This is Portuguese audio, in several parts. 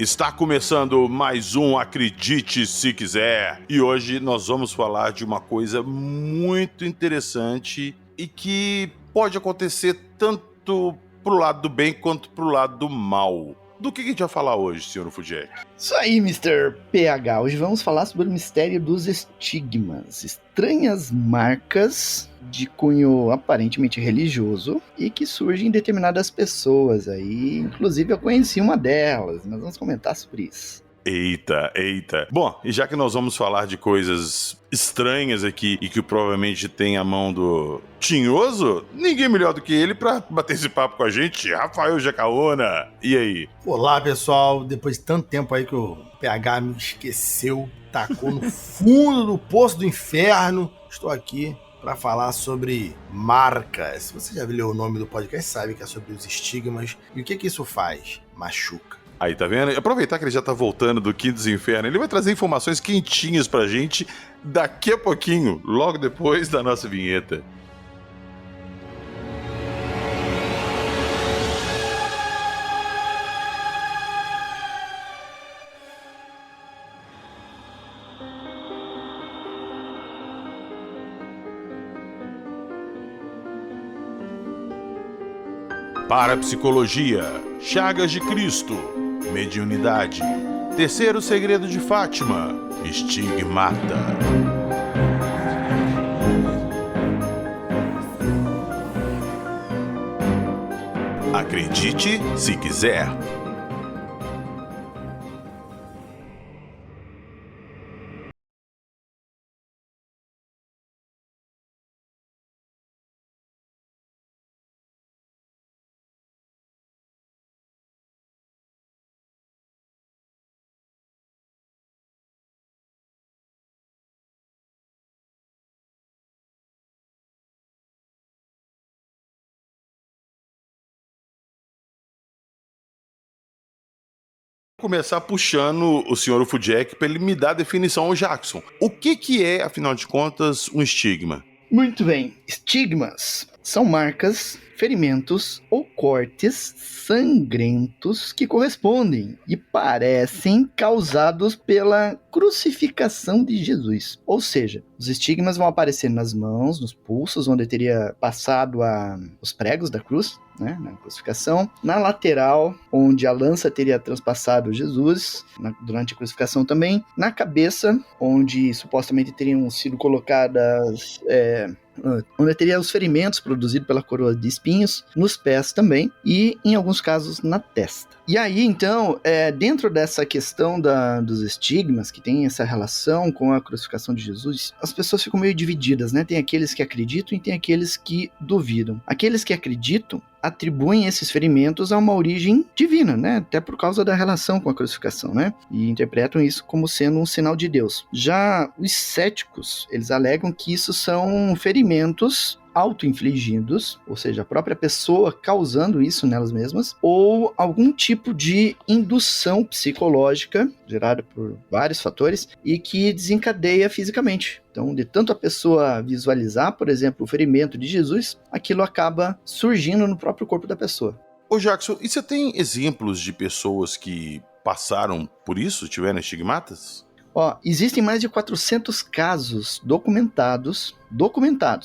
Está começando mais um Acredite Se Quiser. E hoje nós vamos falar de uma coisa muito interessante e que pode acontecer tanto pro lado do bem quanto pro lado do mal. Do que a gente vai falar hoje, Sr. Fujek? Isso aí, Mr. PH. Hoje vamos falar sobre o mistério dos estigmas. Estranhas marcas de cunho aparentemente religioso e que surgem em determinadas pessoas aí. Inclusive eu conheci uma delas, mas vamos comentar sobre isso. Eita. Bom, e já que nós vamos falar de coisas estranhas aqui e que provavelmente tem a mão do Tinhoso, ninguém melhor do que ele pra bater esse papo com a gente, Rafael Jacaona. E aí? Olá, pessoal. Depois de tanto tempo aí que o PH me esqueceu, tacou no fundo do poço do inferno, estou aqui para falar sobre marcas. Se você já viu o nome do podcast, sabe que é sobre os estigmas. E o que isso faz? Machuca. Aí, tá vendo? Aproveitar que ele já tá voltando do Quinto dos Infernos, ele vai trazer informações quentinhas pra gente daqui a pouquinho, logo depois da nossa vinheta. Parapsicologia, Chagas de Cristo, Mediunidade, Terceiro Segredo de Fátima, Estigmata. Acredite se quiser. Começar puxando o Sr. Fujek para ele me dar a definição ao Jackson. O que é, afinal de contas, um estigma? Muito bem. Estigmas são marcas, ferimentos ou cortes sangrentos que correspondem e parecem causados pela crucificação de Jesus. Ou seja, os estigmas vão aparecer nas mãos, nos pulsos, onde teria passado os pregos da cruz, né, na crucificação, na lateral, onde a lança teria transpassado Jesus, durante a crucificação também, na cabeça, onde supostamente teriam sido colocadas... onde teria os ferimentos produzidos pela coroa de espinhos, nos pés também, e em alguns casos na testa. E aí, então, dentro dessa questão dos estigmas, que tem essa relação com a crucificação de Jesus, as pessoas ficam meio divididas, né? Tem aqueles que acreditam e tem aqueles que duvidam. Aqueles que acreditam atribuem esses ferimentos a uma origem divina, né? Até por causa da relação com a crucificação, né? E interpretam isso como sendo um sinal de Deus. Já os céticos, eles alegam que isso são ferimentos auto-infligidos, ou seja, a própria pessoa causando isso nelas mesmas, ou algum tipo de indução psicológica, gerada por vários fatores, e que desencadeia fisicamente. Então, de tanto a pessoa visualizar, por exemplo, o ferimento de Jesus, aquilo acaba surgindo no próprio corpo da pessoa. Ô Jackson, e você tem exemplos de pessoas que passaram por isso, tiveram estigmatas? Existem mais de 400 casos documentados,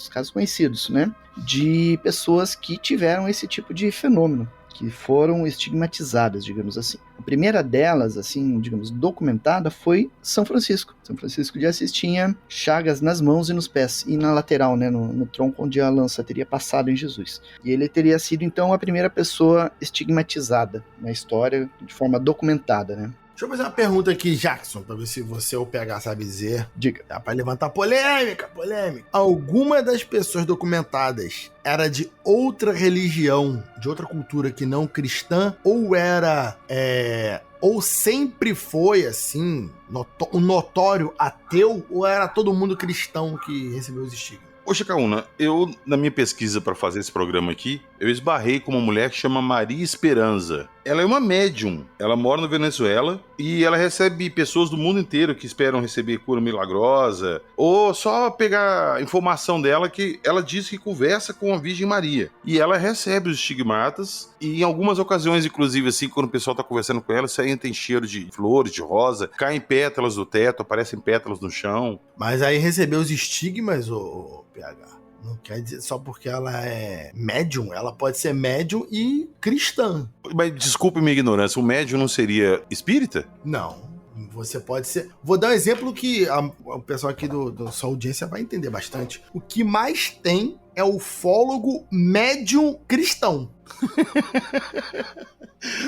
casos conhecidos, né, de pessoas que tiveram esse tipo de fenômeno, que foram estigmatizadas, digamos assim. A primeira delas, assim, digamos, documentada foi São Francisco. São Francisco de Assis tinha chagas nas mãos e nos pés, e na lateral, né, no tronco onde a lança teria passado em Jesus. E ele teria sido, então, a primeira pessoa estigmatizada na história, de forma documentada, né. Deixa eu fazer uma pergunta aqui, Jackson, pra ver se você ou o PH sabe dizer. Diga. Dá pra levantar polêmica. Alguma das pessoas documentadas era de outra religião, de outra cultura que não cristã, ou era... ou sempre foi, assim, um notório ateu, ou era todo mundo cristão que recebeu os estigmas? Ô Jacaúna, na minha pesquisa para fazer esse programa aqui, eu esbarrei com uma mulher que chama Maria Esperança. ela é uma médium. Ela mora na Venezuela e ela recebe pessoas do mundo inteiro que esperam receber cura milagrosa ou só pegar informação dela, que ela diz que conversa com a Virgem Maria. E ela recebe os estigmatas e em algumas ocasiões, inclusive assim, quando o pessoal tá conversando com ela, isso aí tem cheiro de flores, de rosa, caem pétalas do teto, aparecem pétalas no chão. Mas aí receber os estigmas, ô PH, não quer dizer só porque ela é médium, ela pode ser médium e cristã. Mas desculpe minha ignorância, o médium não seria espírita? Não, você pode ser... Vou dar um exemplo que o pessoal aqui da sua audiência vai entender bastante. O que mais tem é o ufólogo médium cristão.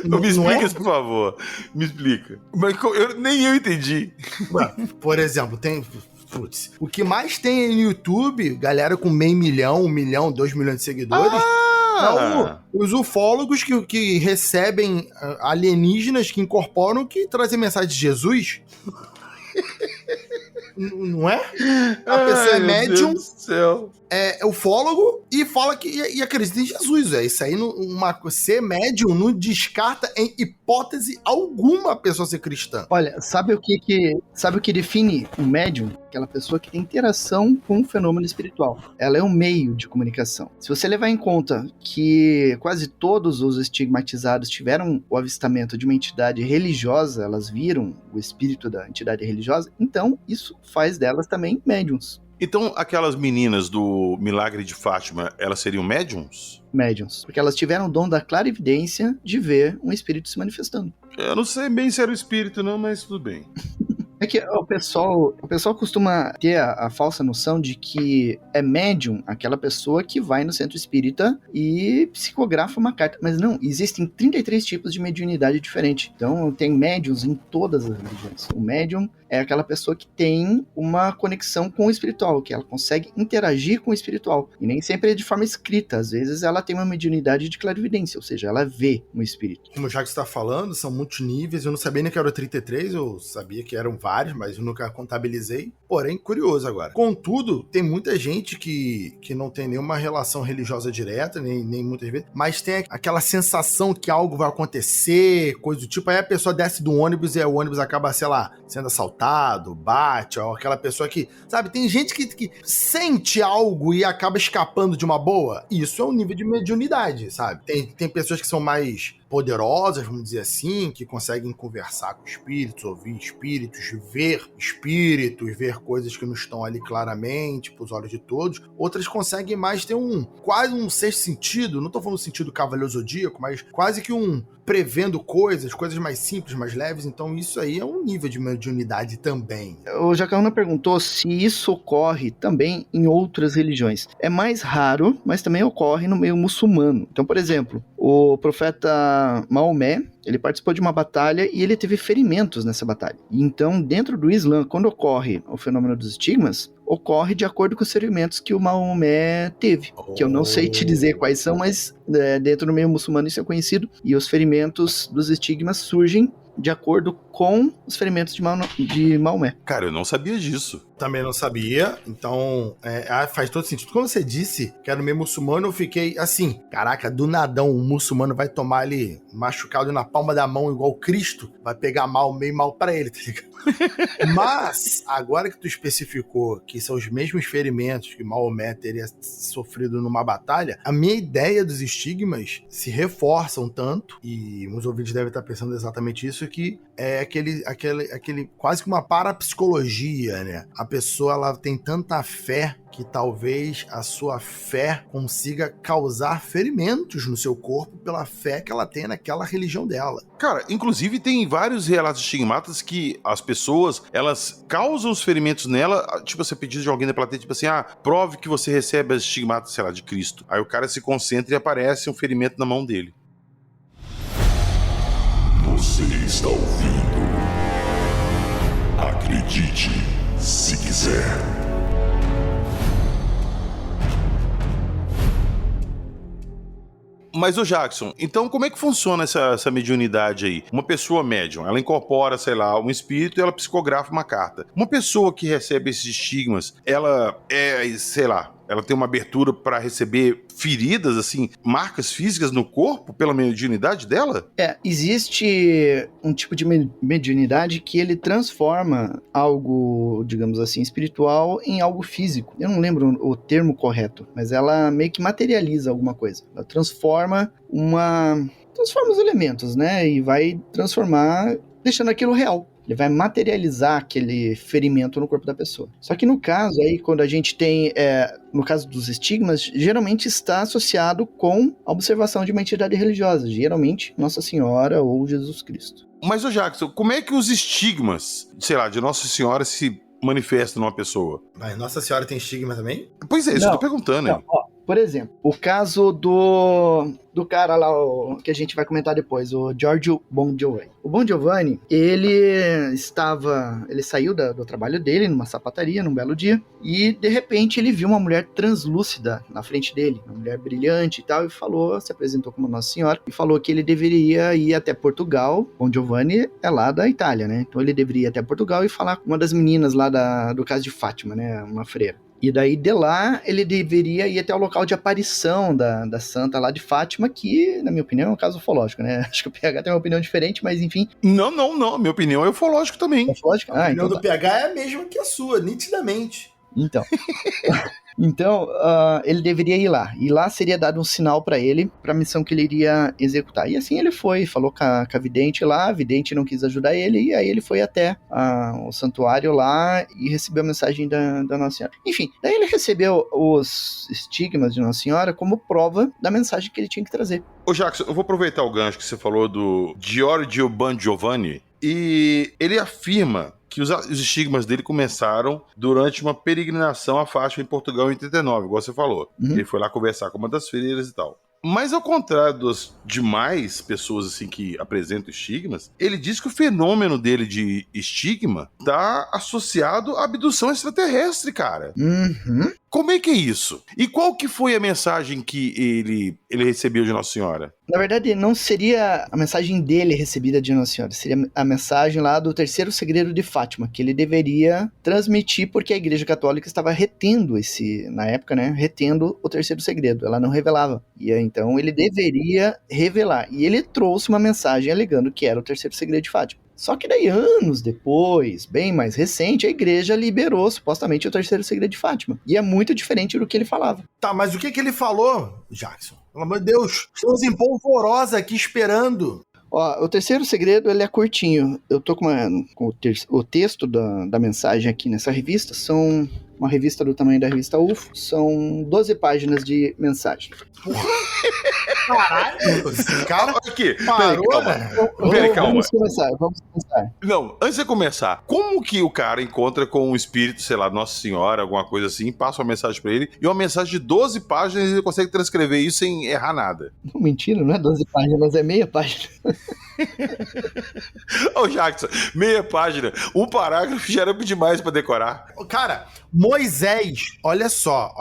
Me explica, por favor. Me explica. Mas nem eu entendi. Por exemplo, tem... Putz, o que mais tem no YouTube, galera com meio milhão, 1 milhão, 2 milhões de seguidores, são os ufólogos que recebem alienígenas que incorporam, que trazem mensagem de Jesus. Não é? A pessoa é médium, é ufólogo e fala que e acredita em Jesus. Isso aí, ser médium não descarta em hipótese alguma a pessoa ser cristã. Olha, sabe o que define um médium? Aquela pessoa que tem interação com um fenômeno espiritual. Ela é um meio de comunicação. Se você levar em conta que quase todos os estigmatizados tiveram o avistamento de uma entidade religiosa, elas viram o espírito da entidade religiosa, então isso faz delas também médiums. Então, aquelas meninas do Milagre de Fátima, elas seriam médiums? Médiums, porque elas tiveram o dom da clarividência de ver um espírito se manifestando. Eu não sei bem se era o espírito não, mas tudo bem. É que o pessoal costuma ter a falsa noção de que é médium aquela pessoa que vai no centro espírita e psicografa uma carta. Mas não, existem 33 tipos de mediunidade diferente. Então tem médiums em todas as religiões. O médium é aquela pessoa que tem uma conexão com o espiritual, que ela consegue interagir com o espiritual. E nem sempre é de forma escrita. Às vezes ela tem uma mediunidade de clarividência, ou seja, ela vê um espírito. Como já que você está falando, são muitos níveis. Eu não sabia nem que era o 33, eu sabia que eram vários, mas eu nunca contabilizei. Porém, curioso agora. Contudo, tem muita gente que não tem nenhuma relação religiosa direta, nem muitas vezes, mas tem aquela sensação que algo vai acontecer, coisa do tipo. Aí a pessoa desce do ônibus e o ônibus acaba, sei lá, sendo assaltado, bate, ou aquela pessoa que, sabe, tem gente que sente algo e acaba escapando de uma boa. Isso é um nível de mediunidade, sabe? Tem pessoas que são mais poderosas, vamos dizer assim, que conseguem conversar com espíritos, ouvir espíritos, ver coisas que não estão ali claramente, pros olhos de todos. Outras conseguem mais ter quase um sexto sentido, não tô falando no sentido cavaleiro zodíaco, mas quase que prevendo coisas mais simples, mais leves. Então isso aí é um nível de mediunidade também. O Jacaúna perguntou se isso ocorre também em outras religiões. É mais raro, mas também ocorre no meio muçulmano. Então, por exemplo, o profeta Maomé, ele participou de uma batalha e ele teve ferimentos nessa batalha. Então, dentro do Islã, quando ocorre o fenômeno dos estigmas, ocorre de acordo com os ferimentos que o Maomé teve. Que eu não sei te dizer quais são, mas dentro do meio muçulmano isso é conhecido. E os ferimentos dos estigmas surgem de acordo com os ferimentos de Maomé. Cara, eu não sabia disso. Também não sabia, então faz todo sentido. Quando você disse que era no meio muçulmano, eu fiquei assim, caraca, do nadão, um muçulmano vai tomar ali machucado na palma da mão igual Cristo, vai pegar meio mal pra ele, tá ligado? Mas, agora que tu especificou que são os mesmos ferimentos que Maomé teria sofrido numa batalha, a minha ideia dos estigmas se reforçam tanto, e os ouvintes devem estar pensando exatamente isso, que é aquele quase que uma parapsicologia, né? A pessoa, ela tem tanta fé que talvez a sua fé consiga causar ferimentos no seu corpo pela fé que ela tem naquela religião dela. Cara, inclusive tem vários relatos de estigmatas que as pessoas, elas causam os ferimentos nela, tipo, você pedido de alguém da plateia, tipo assim, prove que você recebe as estigmatas, sei lá, de Cristo. Aí o cara se concentra e aparece um ferimento na mão dele. Você está ouvindo? Acredite, se quiser. Mas, ô Jackson, então como é que funciona essa mediunidade aí? Uma pessoa médium, ela incorpora, sei lá, um espírito e ela psicografa uma carta. Uma pessoa que recebe esses estigmas, ela é, sei lá, ela tem uma abertura para receber feridas, assim, marcas físicas no corpo pela mediunidade dela? Existe um tipo de mediunidade que ele transforma algo, digamos assim, espiritual em algo físico. Eu não lembro o termo correto, mas ela meio que materializa alguma coisa. Ela transforma os elementos, né? E vai transformar, deixando aquilo real. Ele vai materializar aquele ferimento no corpo da pessoa. Só que no caso aí, quando a gente tem, no caso dos estigmas, geralmente está associado com a observação de uma entidade religiosa. Geralmente, Nossa Senhora ou Jesus Cristo. Mas, ô Jackson, como é que os estigmas, sei lá, de Nossa Senhora se manifestam numa pessoa? Mas Nossa Senhora tem estigma também? Pois é, isso Não, que eu tô perguntando, hein? Por exemplo, o caso do cara lá, que a gente vai comentar depois, o Giorgio Bon Giovanni. O Bon Giovanni, ele saiu do trabalho dele numa sapataria num belo dia e de repente ele viu uma mulher translúcida na frente dele, uma mulher brilhante e tal, e se apresentou como Nossa Senhora e falou que ele deveria ir até Portugal. Bon Giovanni é lá da Itália, né? Então ele deveria ir até Portugal e falar com uma das meninas lá do caso de Fátima, né? Uma freira. E daí, de lá, ele deveria ir até o local de aparição da santa lá de Fátima, que, na minha opinião, é um caso ufológico, né? Acho que o PH tem uma opinião diferente, mas enfim. Não. Minha opinião é ufológico também. Ufológico? A opinião então do PH é a mesma que a sua, nitidamente. Então, ele deveria ir lá. E lá seria dado um sinal pra ele, pra missão que ele iria executar. E assim ele foi, falou com a vidente lá, a vidente não quis ajudar ele, e aí ele foi até o santuário lá e recebeu a mensagem da Nossa Senhora. Enfim, daí ele recebeu os estigmas de Nossa Senhora como prova da mensagem que ele tinha que trazer. Ô Jackson, eu vou aproveitar o gancho que você falou do Giorgio Bon Giovanni, e ele afirma que os estigmas dele começaram durante uma peregrinação à Fátima em Portugal em 89, igual você falou. Ele foi lá conversar com uma das freiras e tal. Mas ao contrário das demais pessoas assim que apresentam estigmas, ele diz que o fenômeno dele de estigma está associado à abdução extraterrestre, cara. Como é que é isso? E qual que foi a mensagem que ele recebeu de Nossa Senhora? Na verdade, não seria a mensagem dele recebida de Nossa Senhora, seria a mensagem lá do terceiro segredo de Fátima, que ele deveria transmitir porque a Igreja Católica estava retendo na época, né, retendo o terceiro segredo, ela não revelava. E então ele deveria revelar. E ele trouxe uma mensagem alegando que era o terceiro segredo de Fátima. Só que daí, anos depois, bem mais recente, a igreja liberou supostamente o terceiro segredo de Fátima. E é muito diferente do que ele falava. Tá, mas o que ele falou, Jackson? Pelo amor de Deus, estamos em polvorosa aqui esperando. O terceiro segredo, ele é curtinho. Eu tô com o texto da mensagem aqui nessa revista. São uma revista do tamanho da revista UFO. São 12 páginas de mensagem. Caralho, esse cara aqui, parou, calma. Vamos começar. Não, antes de começar, como que o cara encontra com um espírito, sei lá, Nossa Senhora, alguma coisa assim, passa uma mensagem pra ele, e uma mensagem de 12 páginas e ele consegue transcrever isso sem errar nada? Mentira, não é 12 páginas, é meia página. Ô Jackson, meia página, um parágrafo já era demais pra decorar. Cara, Moisés, olha só.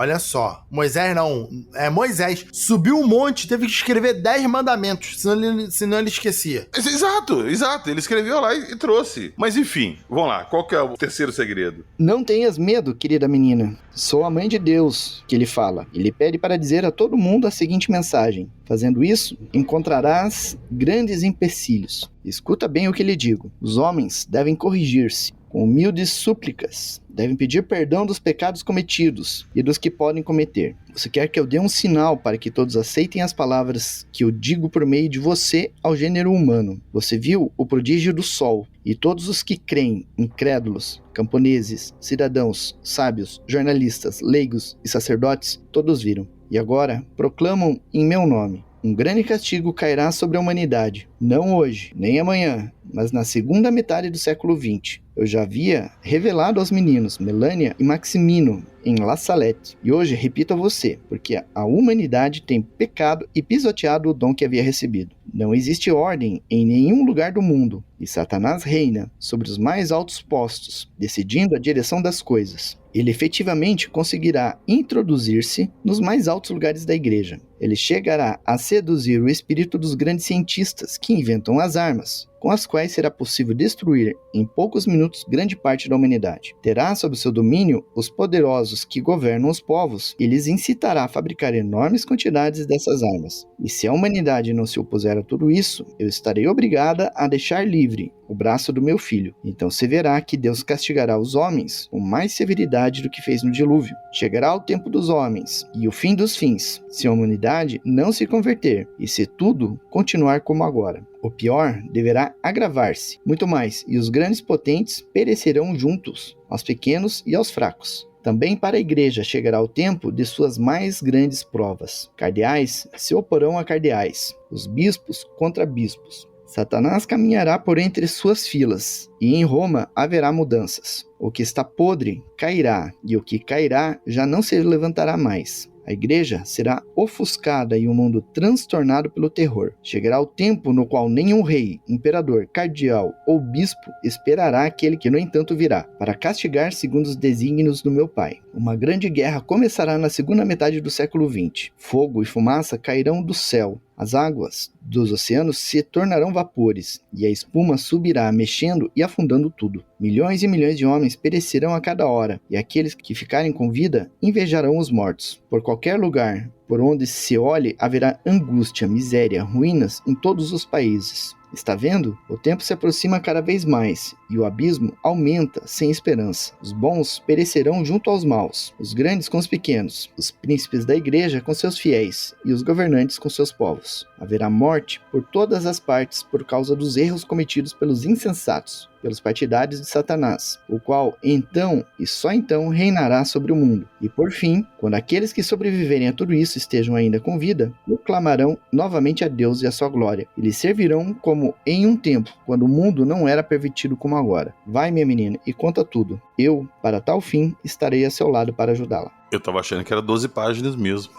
Moisés subiu um monte, teve que escrever 10 mandamentos, senão ele esquecia. Exato, ele escreveu lá e trouxe. Mas enfim, vamos lá, qual que é o terceiro segredo? Não tenhas medo, querida menina. Sou a mãe de Deus, que ele fala. Ele pede para dizer a todo mundo a seguinte mensagem. Fazendo isso, encontrarás grandes empecilhos. Escuta bem o que lhe digo. Os homens devem corrigir-se com humildes súplicas. Devem pedir perdão dos pecados cometidos e dos que podem cometer. Você quer que eu dê um sinal para que todos aceitem as palavras que eu digo por meio de você ao gênero humano. Você viu o prodígio do sol, e todos os que creem, incrédulos, camponeses, cidadãos, sábios, jornalistas, leigos e sacerdotes, todos viram. E agora proclamam em meu nome. Um grande castigo cairá sobre a humanidade, não hoje, nem amanhã, mas na segunda metade do século XX. Eu já havia revelado aos meninos Melania e Maximino em La Salette, e hoje repito a você, porque a humanidade tem pecado e pisoteado o dom que havia recebido. Não existe ordem em nenhum lugar do mundo, e Satanás reina sobre os mais altos postos, decidindo a direção das coisas. Ele efetivamente conseguirá introduzir-se nos mais altos lugares da igreja. Ele chegará a seduzir o espírito dos grandes cientistas que inventam as armas, com as quais será possível destruir em poucos minutos grande parte da humanidade. Terá sob seu domínio os poderosos que governam os povos e lhes incitará a fabricar enormes quantidades dessas armas. E se a humanidade não se opuser a tudo isso, eu estarei obrigada a deixar livre o braço do meu filho. Então se verá que Deus castigará os homens com mais severidade do que fez no dilúvio. Chegará o tempo dos homens e o fim dos fins, se a humanidade não se converter e se tudo continuar como agora. O pior deverá agravar-se, muito mais, e os grandes potentes perecerão juntos, aos pequenos e aos fracos. Também para a igreja chegará o tempo de suas mais grandes provas. Cardeais se oporão a cardeais, os bispos contra bispos. Satanás caminhará por entre suas filas, e em Roma haverá mudanças. O que está podre cairá, e o que cairá já não se levantará mais. A igreja será ofuscada e o mundo transtornado pelo terror. Chegará o tempo no qual nenhum rei, imperador, cardeal ou bispo esperará aquele que, no entanto, virá, para castigar segundo os desígnios do meu Pai. Uma grande guerra começará na segunda metade do século XX. Fogo e fumaça cairão do céu. As águas dos oceanos se tornarão vapores, e a espuma subirá, mexendo e afundando tudo. Milhões e milhões de homens perecerão a cada hora, e aqueles que ficarem com vida invejarão os mortos. Por qualquer lugar por onde se olhe, haverá angústia, miséria, ruínas em todos os países. Está vendo? O tempo se aproxima cada vez mais, e o abismo aumenta sem esperança. Os bons perecerão junto aos maus, os grandes com os pequenos, os príncipes da igreja com seus fiéis, e os governantes com seus povos. Haverá morte por todas as partes por causa dos erros cometidos pelos insensatos, pelos partidários de Satanás, o qual então e só então reinará sobre o mundo. E por fim, quando aqueles que sobreviverem a tudo isso estejam ainda com vida, proclamarão novamente a Deus e a sua glória, e lhe servirão como em um tempo, quando o mundo não era pervertido como agora. Vai, minha menina, e conta tudo. Eu, para tal fim, estarei a seu lado para ajudá-la. Eu tava achando que era 12 páginas mesmo.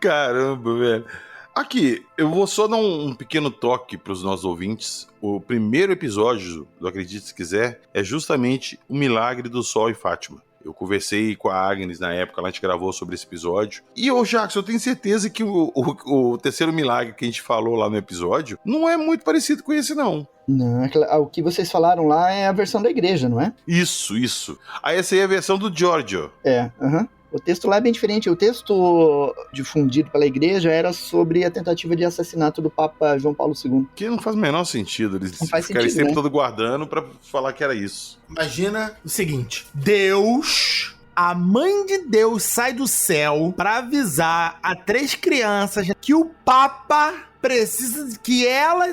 Caramba, velho. Aqui, eu vou só dar um pequeno toque para os nossos ouvintes. O primeiro episódio do Acredite Se Quiser é justamente o milagre do Sol em Fátima. Eu conversei com a Agnes na época, a gente gravou sobre esse episódio. E, Jackson, eu tenho certeza que o terceiro milagre que a gente falou lá no episódio não é muito parecido com esse, não. Não, o que vocês falaram lá é a versão da igreja, não é? Isso. Aí essa aí é a versão do Giorgio. É, aham. O texto lá é bem diferente. O texto difundido pela igreja era sobre a tentativa de assassinato do Papa João Paulo II. Que não faz o menor sentido. Eles ficarem sempre todo guardando pra falar que era isso. Imagina o seguinte: Deus, a mãe de Deus, sai do céu pra avisar a 3 crianças que o Papa precisa que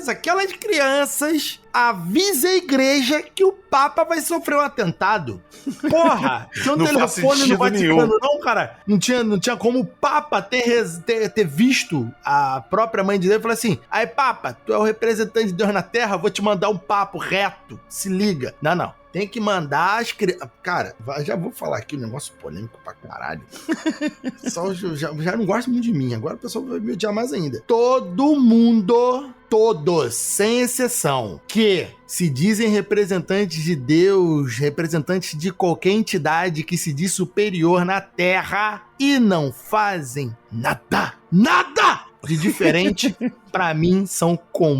aquelas crianças, avisem a igreja que o Papa vai sofrer um atentado. Porra! Tinha um telefone no Vaticano, não, cara? Não tinha como o Papa ter visto a própria mãe de Deus e falar assim: aí, Papa, tu é o representante de Deus na Terra, vou te mandar um papo reto. Se liga. Não. Tem que mandar as crianças. Cara, já vou falar aqui um negócio polêmico pra caralho. Só já não gosta muito de mim. Agora o pessoal vai me odiar mais ainda. Todo mundo, todos, sem exceção, que se dizem representantes de Deus, representantes de qualquer entidade que se diz superior na Terra e não fazem nada de diferente, pra mim, são completamente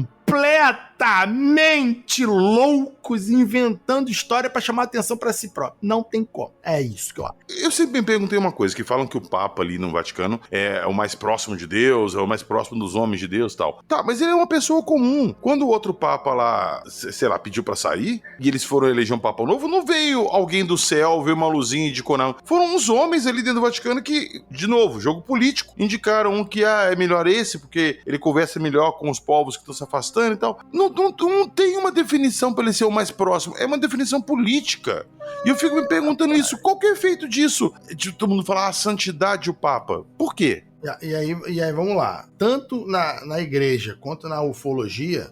loucos, inventando história pra chamar atenção pra si próprio. Não tem como. É isso que eu acho. Eu sempre me perguntei uma coisa, que falam que o Papa ali no Vaticano é o mais próximo de Deus, é o mais próximo dos homens de Deus e tal. Tá, mas ele é uma pessoa comum. Quando o outro Papa lá, sei lá, pediu pra sair, e eles foram eleger um Papa novo, não veio alguém do céu, veio uma luzinha e indicou não. Foram uns homens ali dentro do Vaticano que, de novo, jogo político, indicaram um que é melhor esse, porque ele conversa melhor com os povos que estão se afastando e tal. Não tem uma definição pra ele ser o mais próximo, é uma definição política. E eu fico me perguntando isso, qual que é o efeito disso? De todo mundo falar a santidade o Papa. Por quê? E aí, vamos lá. Tanto na igreja quanto na ufologia,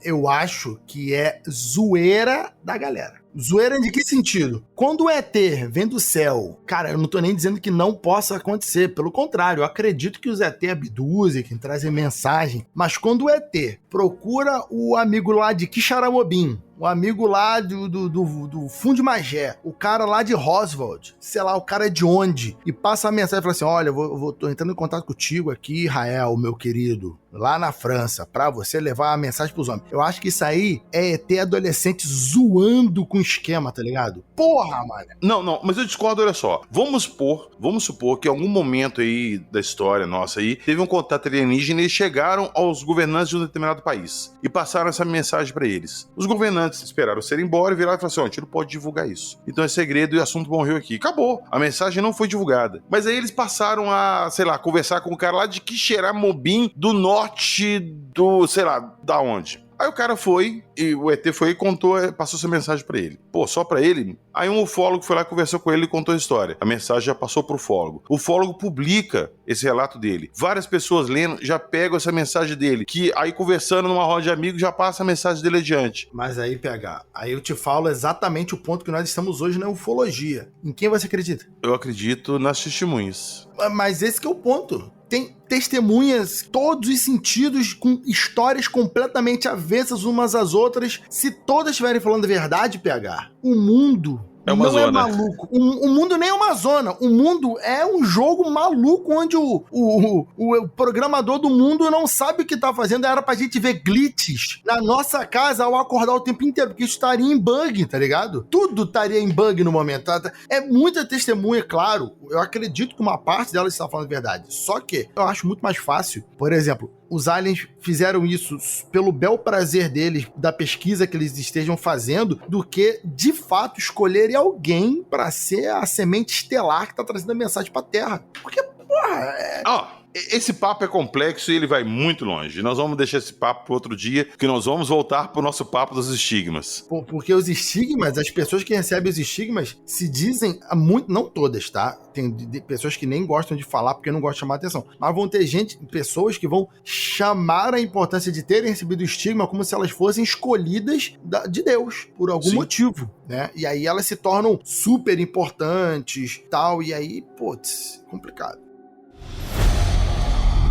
eu acho que é zoeira da galera. Zoeira de que sentido? Quando o ET vem do céu, cara, eu não tô nem dizendo que não possa acontecer. Pelo contrário, eu acredito que os ET abduzem, que trazem mensagem. Mas quando o ET procura o amigo lá de Quixaramobim, o amigo lá do Fundo de Magé, o cara lá de Roswell, sei lá, o cara é de onde, e passa a mensagem e fala assim, olha, tô entrando em contato contigo aqui, Israel, meu querido, lá na França, pra você levar a mensagem pros homens. Eu acho que isso aí é ET adolescente zoando com o esquema, tá ligado? Porra, mano. Não, mas eu discordo, olha só. Vamos supor que em algum momento aí da história nossa aí, teve um contato alienígena e eles chegaram aos governantes de um determinado país e passaram essa mensagem pra eles. Os governantes esperaram ser embora e viraram e falaram assim, ó, a gente não pode divulgar isso. Então é segredo e o assunto morreu aqui. Acabou. A mensagem não foi divulgada. Mas aí eles passaram a, sei lá, conversar com o cara lá de Quixeramobim, do norte do, sei lá, da onde. Aí o cara foi, e o ET foi e contou, passou essa mensagem pra ele. Pô, só pra ele? Aí um ufólogo foi lá, conversou com ele e contou a história. A mensagem já passou pro ufólogo. O ufólogo publica esse relato dele. Várias pessoas lendo já pegam essa mensagem dele, que aí conversando numa roda de amigos já passa a mensagem dele adiante. Mas aí, PH, aí eu te falo exatamente o ponto que nós estamos hoje na ufologia. Em quem você acredita? Eu acredito nas testemunhas. Mas esse que é o ponto. Tem testemunhas, todos os sentidos, com histórias completamente avessas umas às outras. Se todas estiverem falando a verdade, PH, o mundo é uma não zona. É maluco. O mundo nem é uma zona. O mundo é um jogo maluco onde o programador do mundo não sabe o que tá fazendo. Era pra gente ver glitches na nossa casa ao acordar o tempo inteiro, porque isso estaria em bug, tá ligado? Tudo estaria em bug no momento. Tá? É muita testemunha, claro. Eu acredito que uma parte delas está falando a verdade. Só que eu acho muito mais fácil, por exemplo, os aliens fizeram isso pelo bel prazer deles, da pesquisa que eles estejam fazendo, do que, de fato, escolherem alguém pra ser a semente estelar que tá trazendo a mensagem pra Terra. Porque, porra, esse papo é complexo e ele vai muito longe. Nós vamos deixar esse papo para outro dia, que nós vamos voltar pro nosso papo dos estigmas. Porque os estigmas, as pessoas que recebem os estigmas se dizem, muito, não todas, tá? Tem pessoas que nem gostam de falar porque não gostam de chamar atenção. Mas vão ter pessoas que vão chamar a importância de terem recebido o estigma como se elas fossem escolhidas de Deus, por algum motivo, né? E aí elas se tornam super importantes, tal, e aí, putz, complicado.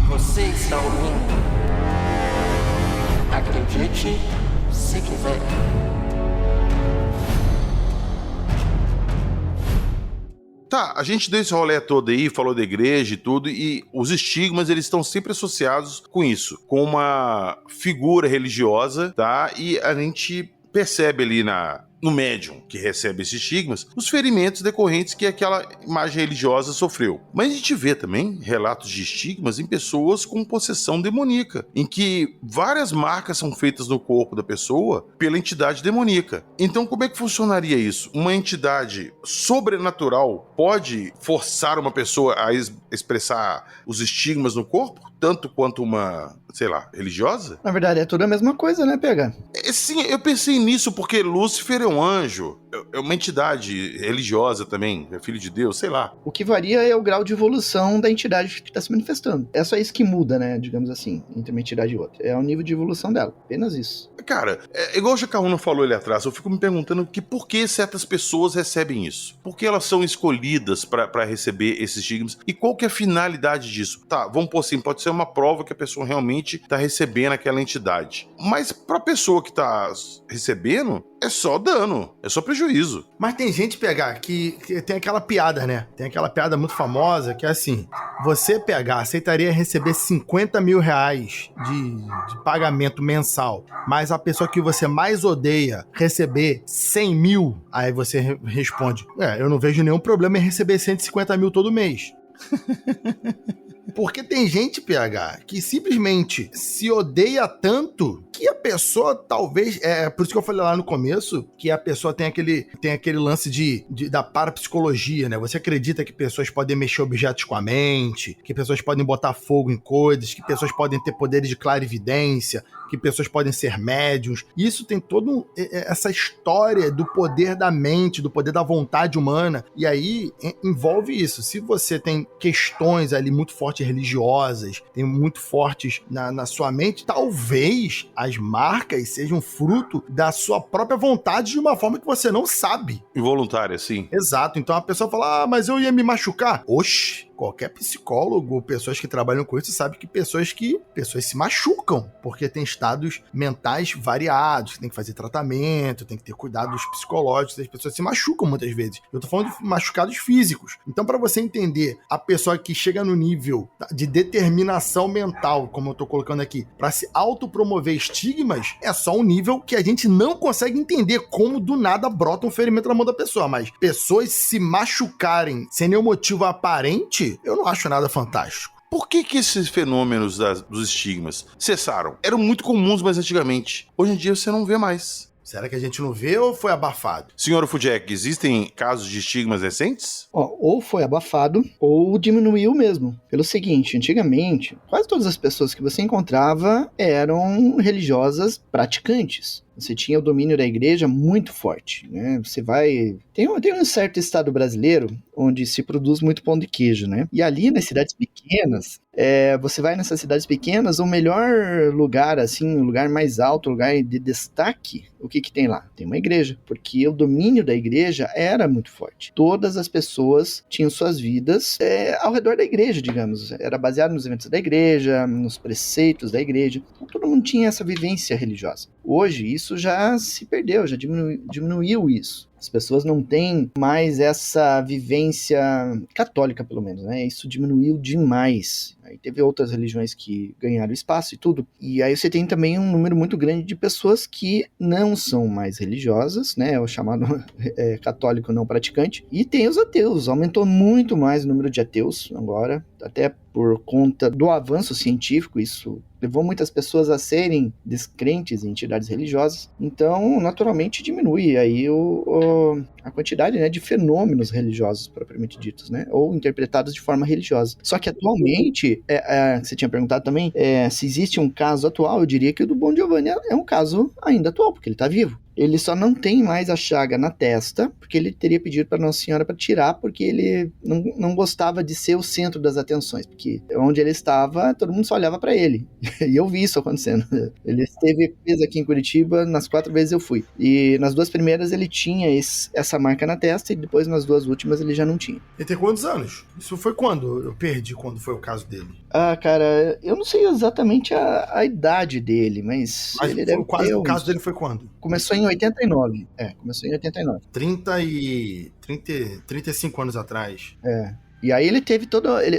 Você está ouvindo? Acredite se quiser. Tá, a gente deu esse rolê todo aí, falou da igreja e tudo, e os estigmas, eles estão sempre associados com isso, com uma figura religiosa, tá? E a gente percebe ali no médium que recebe esses estigmas, os ferimentos decorrentes que aquela imagem religiosa sofreu. Mas a gente vê também relatos de estigmas em pessoas com possessão demoníaca, em que várias marcas são feitas no corpo da pessoa pela entidade demoníaca. Então, como é que funcionaria isso? Uma entidade sobrenatural pode forçar uma pessoa a expressar os estigmas no corpo? Tanto quanto uma, sei lá, religiosa? Na verdade, é tudo a mesma coisa, né, PH? Sim, eu pensei nisso porque Lúcifer é um anjo, é uma entidade religiosa também, é filho de Deus, sei lá. O que varia é o grau de evolução da entidade que está se manifestando. É só isso que muda, né, digamos assim, entre uma entidade e outra. É o nível de evolução dela, apenas isso. Cara, igual o Jacaúna falou ali atrás, eu fico me perguntando por que certas pessoas recebem isso? Por que elas são escolhidas para receber esses estigmas? E qual que é a finalidade disso? Tá, vamos pôr assim, pode ser uma prova que a pessoa realmente está recebendo aquela entidade. Mas para a pessoa que está recebendo, é só dano, é só prejuízo. Mas tem gente, PH, que tem aquela piada, né? Tem aquela piada muito famosa que é assim, você, PH, aceitaria receber 50 mil reais de pagamento mensal, mas a pessoa que você mais odeia receber 100 mil, aí você responde, eu não vejo nenhum problema em receber 150 mil todo mês. Porque tem gente, PH, que simplesmente se odeia tanto que a pessoa talvez... por isso que eu falei lá no começo que a pessoa tem aquele lance da parapsicologia, né? Você acredita que pessoas podem mexer objetos com a mente, que pessoas podem botar fogo em coisas, que pessoas podem ter poderes de clarividência, que pessoas podem ser médiuns. Isso tem toda essa história do poder da mente, do poder da vontade humana. E aí envolve isso. Se você tem questões ali muito fortes religiosas, tem muito fortes na sua mente, talvez as marcas sejam fruto da sua própria vontade de uma forma que você não sabe. Involuntária, sim. Exato. Então a pessoa fala, mas eu ia me machucar. Oxi, Qualquer psicólogo ou pessoas que trabalham com isso sabe que pessoas se machucam, porque tem estados mentais variados, que tem que fazer tratamento, tem que ter cuidados psicológicos, as pessoas se machucam muitas vezes. Eu tô falando de machucados físicos. Então, para você entender a pessoa que chega no nível de determinação mental, como eu tô colocando aqui, para se autopromover estigmas, é só um nível que a gente não consegue entender como do nada brota um ferimento na mão da pessoa, mas pessoas se machucarem sem nenhum motivo aparente, eu não acho nada fantástico. Por que esses fenômenos dos estigmas cessaram? Eram muito comuns mais antigamente. Hoje em dia você não vê mais. Será que a gente não vê ou foi abafado? Senhor Fujek, existem casos de estigmas recentes? Ou foi abafado ou diminuiu mesmo. Pelo seguinte, antigamente, quase todas as pessoas que você encontrava eram religiosas praticantes. Você tinha o domínio da igreja muito forte, né? Você vai... Tem um certo estado brasileiro onde se produz muito pão de queijo, né? E ali nas cidades pequenas, você vai nessas cidades pequenas, o melhor lugar, assim, o lugar mais alto, o lugar de destaque, o que tem lá? Tem uma igreja, porque o domínio da igreja era muito forte. Todas as pessoas tinham suas vidas ao redor da igreja, digamos. Era baseado nos eventos da igreja, nos preceitos da igreja. Então, todo mundo tinha essa vivência religiosa. Hoje, isso já se perdeu, já diminuiu isso. As pessoas não têm mais essa vivência católica, pelo menos, né? Isso diminuiu demais. Aí teve outras religiões que ganharam espaço e tudo. E aí você tem também um número muito grande de pessoas que não são mais religiosas, né? O chamado católico não praticante. E tem os ateus. Aumentou muito mais o número de ateus agora, até por conta do avanço científico. Isso levou muitas pessoas a serem descrentes em entidades religiosas. Então, naturalmente, diminui aí a quantidade, né, de fenômenos religiosos, propriamente ditos, né? Ou interpretados de forma religiosa. Só que atualmente, você tinha perguntado também, se existe um caso atual, eu diria que o do Bon Giovanni é um caso ainda atual, porque ele está vivo. Ele só não tem mais a chaga na testa, porque ele teria pedido para Nossa Senhora para tirar, porque ele não gostava de ser o centro das atenções, porque onde ele estava, todo mundo só olhava para ele. E eu vi isso acontecendo. Ele esteve preso aqui em Curitiba, nas 4 vezes eu fui. E nas 2 primeiras ele tinha essa marca na testa, e depois nas 2 últimas ele já não tinha. Ele tem quantos anos? Isso foi quando? Eu perdi quando foi o caso dele. Ah, cara, eu não sei exatamente a idade dele, mas ele deve ter o caso dele foi quando? Começou em 89. Começou em 89. 35 anos atrás. E aí ele teve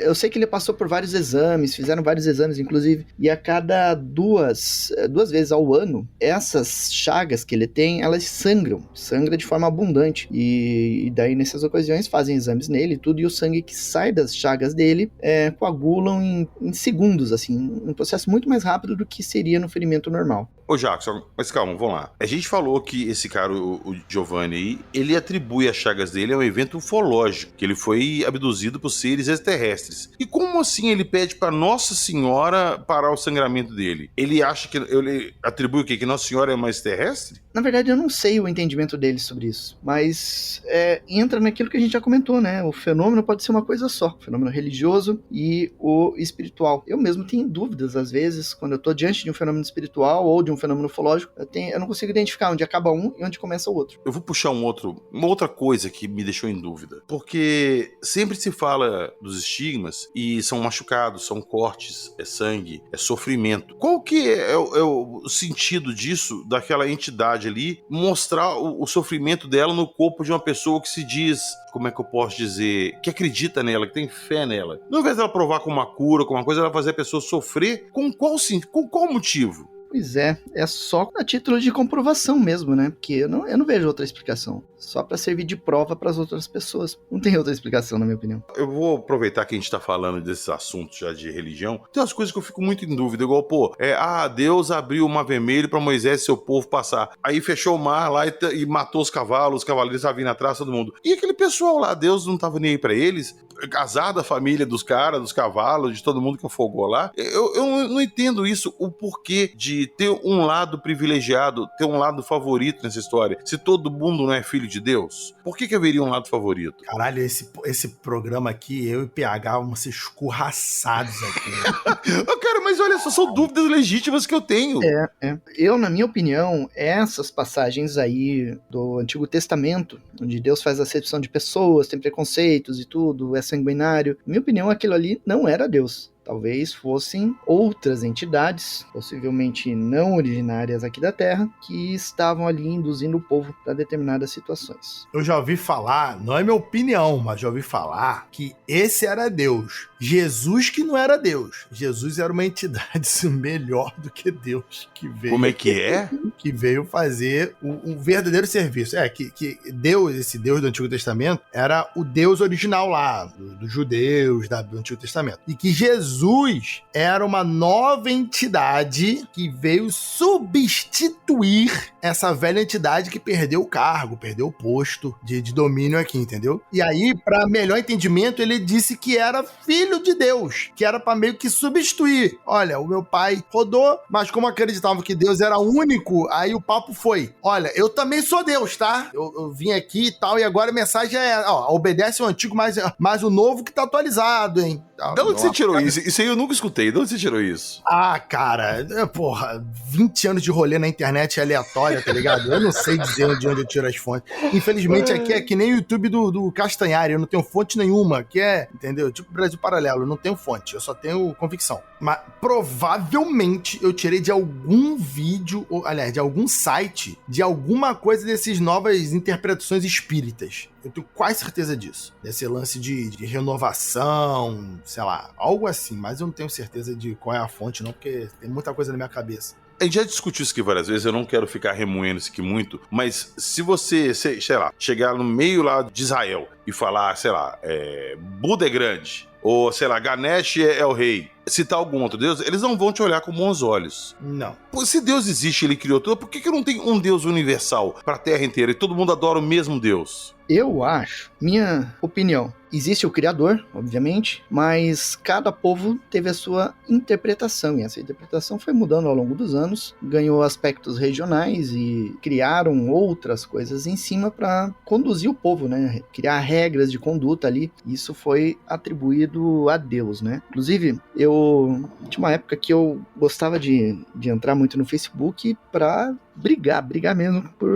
eu sei que ele passou por vários exames, fizeram vários exames, inclusive, e a cada duas vezes ao ano, essas chagas que ele tem, elas sangra de forma abundante, e daí nessas ocasiões fazem exames nele e tudo, e o sangue que sai das chagas dele coagulam em segundos, assim, um processo muito mais rápido do que seria no ferimento normal. Ô Jackson, mas calma, vamos lá. A gente falou que esse cara, o Giovanni aí, ele atribui as chagas dele a um evento ufológico, que ele foi abduzido por seres extraterrestres. E como assim ele pede para Nossa Senhora parar o sangramento dele? Ele acha que ele atribui o quê? Que Nossa Senhora é uma extraterrestre? Na verdade, eu não sei o entendimento dele sobre isso, mas entra naquilo que a gente já comentou, né? O fenômeno pode ser uma coisa só, o fenômeno religioso e o espiritual. Eu mesmo tenho dúvidas, às vezes, quando eu tô diante de um fenômeno espiritual ou de um fenômeno ufológico, eu não consigo identificar onde acaba um e onde começa o outro. Eu vou puxar uma outra coisa que me deixou em dúvida, porque sempre se fala dos estigmas e são machucados, são cortes, é sangue, é sofrimento. Qual que é o sentido disso, daquela entidade ali, mostrar o sofrimento dela no corpo de uma pessoa que se diz, como é que eu posso dizer, que acredita nela, que tem fé nela? Ao invés dela provar com uma cura, com uma coisa, ela vai fazer a pessoa sofrer com qual motivo? Pois é só a título de comprovação mesmo, né? Porque eu não vejo outra explicação. Só pra servir de prova pras outras pessoas. Não tem outra explicação, na minha opinião. Eu vou aproveitar que a gente tá falando desses assuntos já de religião. Tem umas coisas que eu fico muito em dúvida, igual, Deus abriu o mar vermelho pra Moisés e seu povo passar. Aí fechou o mar lá e matou os cavalos estavam vindo atrás, todo mundo. E aquele pessoal lá, Deus não tava nem aí pra eles? Azar da família dos caras, dos cavalos, de todo mundo que afogou lá. Eu não entendo isso, o porquê de de ter um lado privilegiado, ter um lado favorito nessa história? Se todo mundo não é filho de Deus, por que haveria um lado favorito? Caralho, esse programa aqui, eu e PH vamos ser escorraçados aqui. Cara, mas olha só, são dúvidas legítimas que eu tenho. Eu, na minha opinião, essas passagens aí do Antigo Testamento, onde Deus faz acepção de pessoas, tem preconceitos e tudo, é sanguinário, na minha opinião, aquilo ali não era Deus. Talvez fossem outras entidades, possivelmente não originárias aqui da Terra, que estavam ali induzindo o povo para determinadas situações. Eu já ouvi falar, não é minha opinião, mas já ouvi falar que esse era Deus. Jesus que não era Deus. Jesus era uma entidade melhor do que Deus que veio. Como é que é? Que veio fazer o verdadeiro serviço. Que Deus, esse Deus do Antigo Testamento, era o Deus original lá, dos judeus, do Antigo Testamento. E que Jesus era uma nova entidade que veio substituir essa velha entidade que perdeu o cargo, perdeu o posto de domínio aqui, entendeu? E aí, para melhor entendimento, ele disse que era filho de Deus, que era para meio que substituir. Olha, o meu pai rodou, mas como acreditavam que Deus era único, aí o papo foi, olha, eu também sou Deus, tá? Eu vim aqui e tal, e agora a mensagem é, obedece o antigo, mas o novo que tá atualizado, hein? De onde você tirou isso? Isso aí eu nunca escutei. De onde você tirou isso? Ah, cara, porra, 20 anos de rolê na internet aleatória, tá ligado? Eu não sei dizer de onde eu tiro as fontes. Infelizmente, aqui é que nem o YouTube do Castanhari, eu não tenho fonte nenhuma, que é, entendeu? Tipo Brasil Paralelo, eu não tenho fonte, eu só tenho convicção. Mas provavelmente eu tirei de algum vídeo, ou, aliás, de algum site, de alguma coisa dessas novas interpretações espíritas. Eu tenho quase certeza disso. Desse lance de renovação, sei lá, algo assim. Mas eu não tenho certeza de qual é a fonte, não, porque tem muita coisa na minha cabeça. A gente já discutiu isso aqui várias vezes, eu não quero ficar remoendo isso aqui muito, mas se você, sei lá, chegar no meio lá de Israel e falar, sei lá, Buda é grande, ou, sei lá, Ganesh é o rei, citar algum outro deus, eles não vão te olhar com bons olhos. Não. Pô, se Deus existe, ele criou tudo, por que não tem um Deus universal pra Terra inteira e todo mundo adora o mesmo Deus? Eu acho, minha opinião, existe o Criador, obviamente, mas cada povo teve a sua interpretação, e essa interpretação foi mudando ao longo dos anos, ganhou aspectos regionais e criaram outras coisas em cima para conduzir o povo, né? Criar regras de conduta ali, isso foi atribuído a Deus, né? Inclusive, tinha uma época que eu gostava de entrar muito no Facebook para brigar mesmo por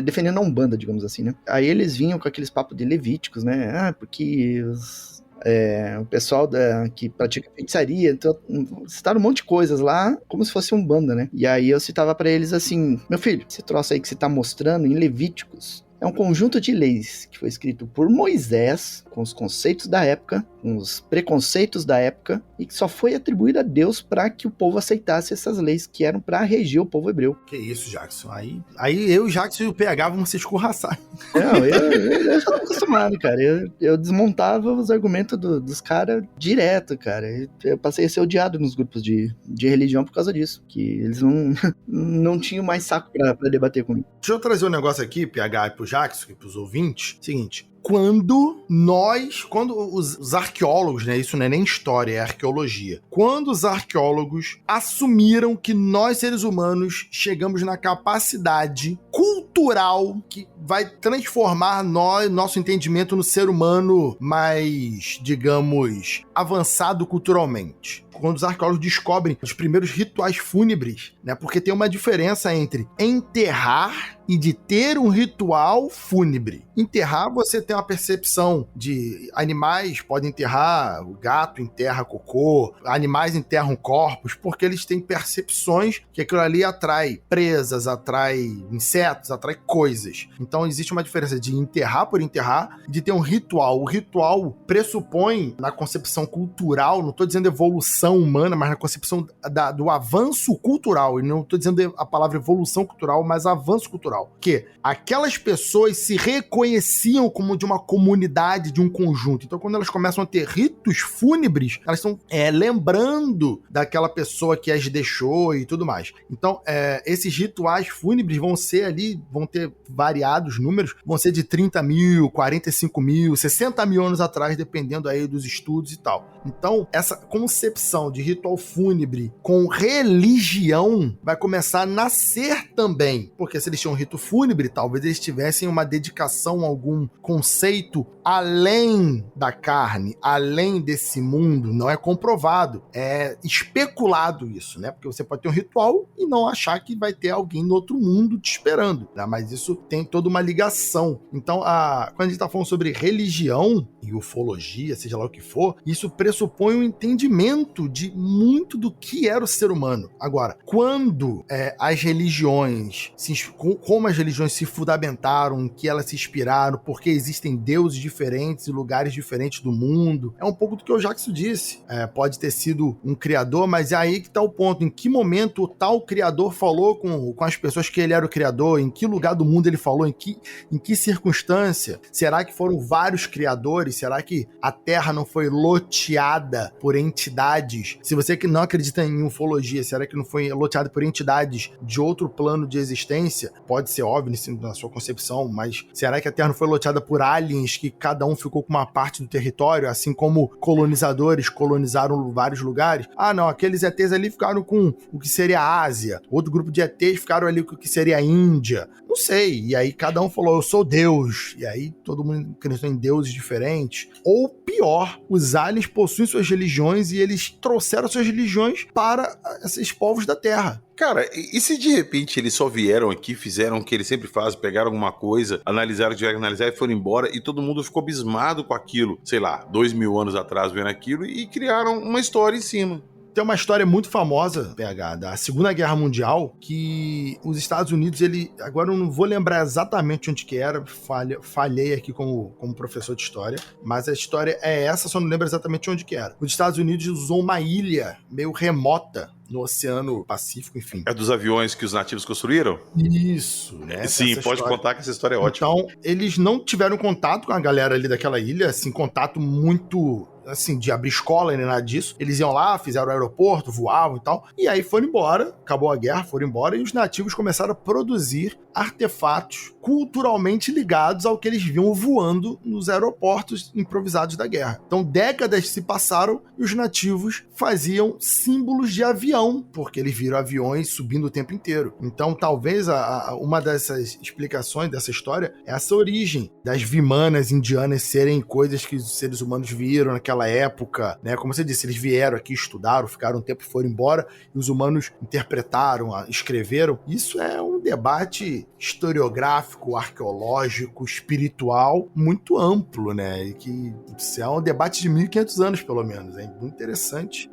defendendo a Umbanda, digamos assim, né? Aí eles vinham com aqueles papos de Levíticos, né? Porque o pessoal que pratica feitiçaria, então, citaram um monte de coisas lá, como se fosse Umbanda, né? E aí eu citava pra eles assim, meu filho, esse troço aí que você tá mostrando em Levíticos é um conjunto de leis que foi escrito por Moisés, com os conceitos da época, com os preconceitos da época, e que só foi atribuído a Deus para que o povo aceitasse essas leis que eram para reger o povo hebreu. Que isso, Jackson? Aí eu, Jackson e o PH vamos se escorraçar. Não, eu já tô acostumado, cara. Eu desmontava os argumentos dos caras direto, cara. Eu passei a ser odiado nos grupos de religião por causa disso, que eles não tinham mais saco pra debater comigo. Deixa eu trazer um negócio aqui, PH, e pro Jackson e pros ouvintes. Seguinte, quando os arqueólogos, né, isso não é nem história, é arqueologia, quando os arqueólogos assumiram que nós, seres humanos, chegamos na capacidade cultural que vai transformar nosso entendimento no ser humano mais, digamos, avançado culturalmente. Quando os arqueólogos descobrem os primeiros rituais fúnebres, né? Porque tem uma diferença entre enterrar e de ter um ritual fúnebre. Enterrar, você tem uma percepção de animais podem enterrar, o gato enterra cocô, animais enterram corpos, porque eles têm percepções que aquilo ali atrai presas, atrai insetos, atrai coisas. Então existe uma diferença de enterrar por enterrar, de ter um ritual. O ritual pressupõe, na concepção cultural, não estou dizendo evolução humana, mas na concepção do avanço cultural, e não estou dizendo a palavra evolução cultural, mas avanço cultural, que aquelas pessoas se reconheciam como de uma comunidade, de um conjunto. Então quando elas começam a ter ritos fúnebres, elas estão lembrando daquela pessoa que as deixou e tudo mais. Então esses rituais fúnebres vão ter variados números, vão ser de 30 mil, 45 mil, 60 mil anos atrás, dependendo aí dos estudos e tal. Então essa concepção associação de ritual fúnebre com religião vai começar a nascer também. Porque se eles tinham um rito fúnebre, talvez eles tivessem uma dedicação a algum conceito além da carne, além desse mundo. Não é comprovado, é especulado isso, né? Porque você pode ter um ritual e não achar que vai ter alguém no outro mundo te esperando, né? Mas isso tem toda uma ligação. Então, quando a gente tá falando sobre religião e ufologia, seja lá o que for, isso pressupõe um entendimento de muito do que era o ser humano. Agora, quando as religiões, como as religiões se fundamentaram, em que elas se inspiraram, porque existem deuses diferentes e lugares diferentes do mundo, é um pouco do que o Jackson disse. Pode ter sido um criador, mas é aí que tá o ponto. Em que momento o tal criador falou com as pessoas que ele era o criador? Em que lugar do mundo ele falou? Em que circunstância? Será que foram vários criadores? Será que a Terra não foi loteada por entidades? Se você que não acredita em ufologia, será que não foi loteada por entidades de outro plano de existência? Pode ser óbvio na sua concepção, mas será que a Terra não foi loteada por aliens que cada um ficou com uma parte do território, assim como colonizadores colonizaram vários lugares? Ah, não, aqueles ETs ali ficaram com o que seria a Ásia, outro grupo de ETs ficaram ali com o que seria a Índia. Não sei, e aí cada um falou, eu sou Deus, e aí todo mundo acreditou em deuses diferentes. Ou pior, os aliens possuem suas religiões e eles trouxeram suas religiões para esses povos da Terra. Cara, e se de repente eles só vieram aqui, fizeram o que eles sempre fazem, pegaram alguma coisa, analisaram o que tiveram que analisar e foram embora e todo mundo ficou abismado com aquilo, sei lá, 2000 anos atrás vendo aquilo e criaram uma história em cima. Tem uma história muito famosa, PH, da Segunda Guerra Mundial, que os Estados Unidos, agora eu não vou lembrar exatamente onde que era, falhei aqui como professor de história, mas a história é essa, só não lembro exatamente onde que era. Os Estados Unidos usou uma ilha meio remota no Oceano Pacífico, enfim. É dos aviões que os nativos construíram? Isso, né? Sim, pode contar que essa história é ótima. Então, eles não tiveram contato com a galera ali daquela ilha, assim, contato muito, assim, de abrir escola nem nada disso. Eles iam lá, fizeram o aeroporto, voavam e tal, e aí foram embora, acabou a guerra, foram embora, e os nativos começaram a produzir artefatos culturalmente ligados ao que eles viam voando nos aeroportos improvisados da guerra. Então, décadas se passaram e os nativos faziam símbolos de avião, porque eles viram aviões subindo o tempo inteiro. Então, talvez uma dessas explicações dessa história é essa origem das vimanas indianas serem coisas que os seres humanos viram naquela época, né? Como você disse, eles vieram aqui, estudaram, ficaram um tempo e foram embora, e os humanos interpretaram, escreveram. Isso é um debate historiográfico, arqueológico, espiritual, muito amplo, né? E que isso é um debate de 1500 anos, pelo menos. É muito interessante.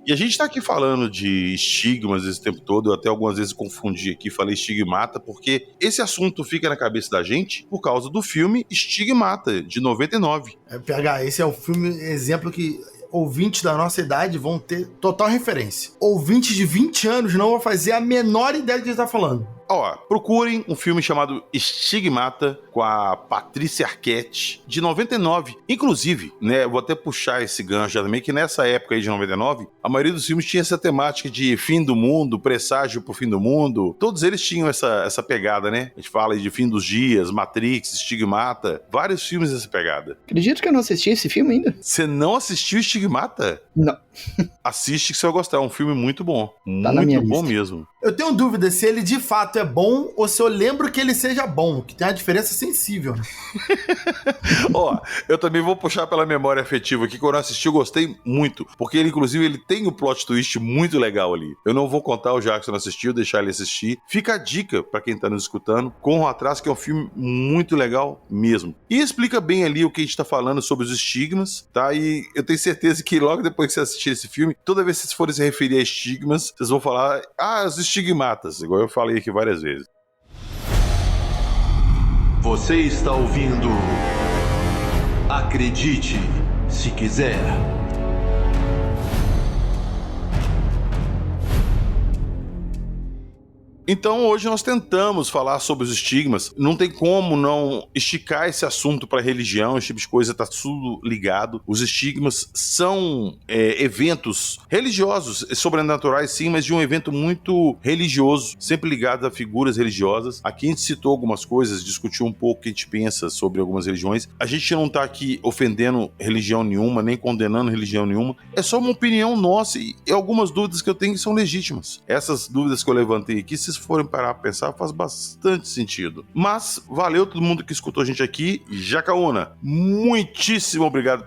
E a gente tá aqui falando de estigmas esse tempo todo, eu até algumas vezes confundi aqui, falei estigmata, porque esse assunto fica na cabeça da gente por causa do filme Estigmata, de 99. PH, esse é o filme, exemplo que ouvintes da nossa idade vão ter total referência. Ouvintes de 20 anos não vão fazer a menor ideia do que ele tá falando. Ó, procurem um filme chamado Estigmata, com a Patrícia Arquette, de 99. Inclusive, né, vou até puxar esse gancho também, que nessa época aí de 99, a maioria dos filmes tinha essa temática de fim do mundo, presságio pro fim do mundo. Todos eles tinham essa pegada, né? A gente fala aí de Fim dos Dias, Matrix, Estigmata, vários filmes dessa pegada. Acredito que eu não assisti esse filme ainda. Você não assistiu Estigmata? Não. Assiste que você vai gostar, é um filme muito bom. Tá na minha muito bom lista. mesmo. Eu tenho dúvida se ele de fato é bom ou se eu lembro que ele seja bom, que tem uma diferença sensível. Ó, eu também vou puxar pela memória afetiva aqui, quando eu assisti eu gostei muito, porque ele inclusive ele tem um plot twist muito legal ali. Eu não vou contar, o Jackson assistiu, deixar ele assistir. Fica a dica pra quem tá nos escutando, Corram Atrás, que é um filme muito legal mesmo. E explica bem ali o que a gente tá falando sobre os estigmas, tá? E eu tenho certeza que logo depois que você assistir esse filme, toda vez que vocês forem se referir a estigmas, vocês vão falar, os estigmatas, igual eu falei aqui várias vezes. Você está ouvindo Acredite Se Quiser. Então hoje nós tentamos falar sobre os estigmas. Não tem como não esticar esse assunto para religião, esse tipo de coisa, tá tudo ligado. Os estigmas são eventos religiosos, sobrenaturais sim, mas de um evento muito religioso, sempre ligado a figuras religiosas. Aqui a gente citou algumas coisas, discutiu um pouco o que a gente pensa sobre algumas religiões. A gente não tá aqui ofendendo religião nenhuma, nem condenando religião nenhuma. É só uma opinião nossa e algumas dúvidas que eu tenho que são legítimas. Essas dúvidas que eu levantei aqui, se forem parar pra pensar, faz bastante sentido. Mas valeu todo mundo que escutou a gente aqui. Jacaúna, muitíssimo obrigado.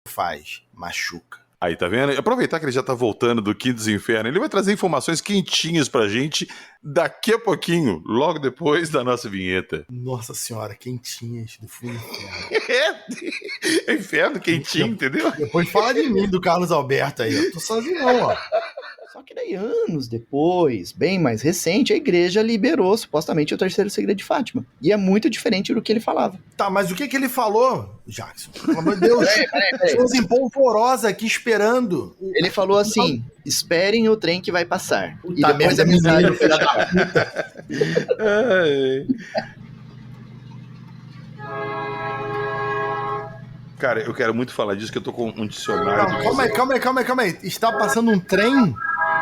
Faz, machuca. Aí, tá vendo? Aproveitar que ele já tá voltando do Quinto dos Infernos, ele vai trazer informações quentinhas pra gente daqui a pouquinho, logo depois da nossa vinheta. Nossa senhora, quentinhas do fundo do inferno. É inferno quentinho, entendeu? Depois fala de mim, do Carlos Alberto aí. Eu tô sozinho não, ó. Só que daí Aí, anos depois, bem mais recente, a igreja liberou supostamente o terceiro segredo de Fátima. E é muito diferente do que ele falava. Tá, mas o que ele falou, Jackson? Pelo amor de Deus. Pessoas em polvorosa aqui esperando. Ele falou assim: esperem o trem que vai passar. E Puta depois merda, a mensagem menino, filha da puta. Cara, eu quero muito falar disso, que eu tô com um dicionário. Não, calma aí. Está passando um trem?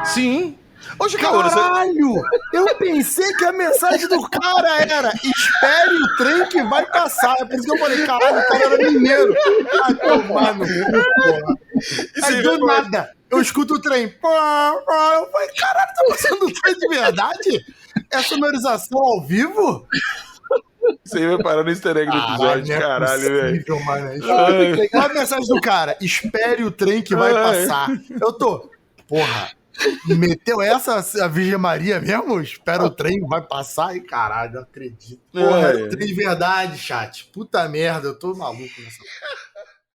Sim. Hoje, cara, Caralho! Eu pensei que a mensagem do cara era: espere o trem que vai passar. É por isso que eu falei: caralho, o cara era mineiro. Ai, tomar no cu, porra. Aí do nada, eu escuto o trem. Eu falei: caralho, tá passando um trem de verdade? É sonorização ao vivo? Você vai parar no easter egg do episódio, caralho, velho. Qual a mensagem do cara? Espere o trem que vai passar. Eu tô, porra, meteu essa a Virgem Maria mesmo? Espera o trem, vai passar? E caralho, não acredito. Porra, é o trem de verdade, chat. Puta merda, eu tô maluco nessa.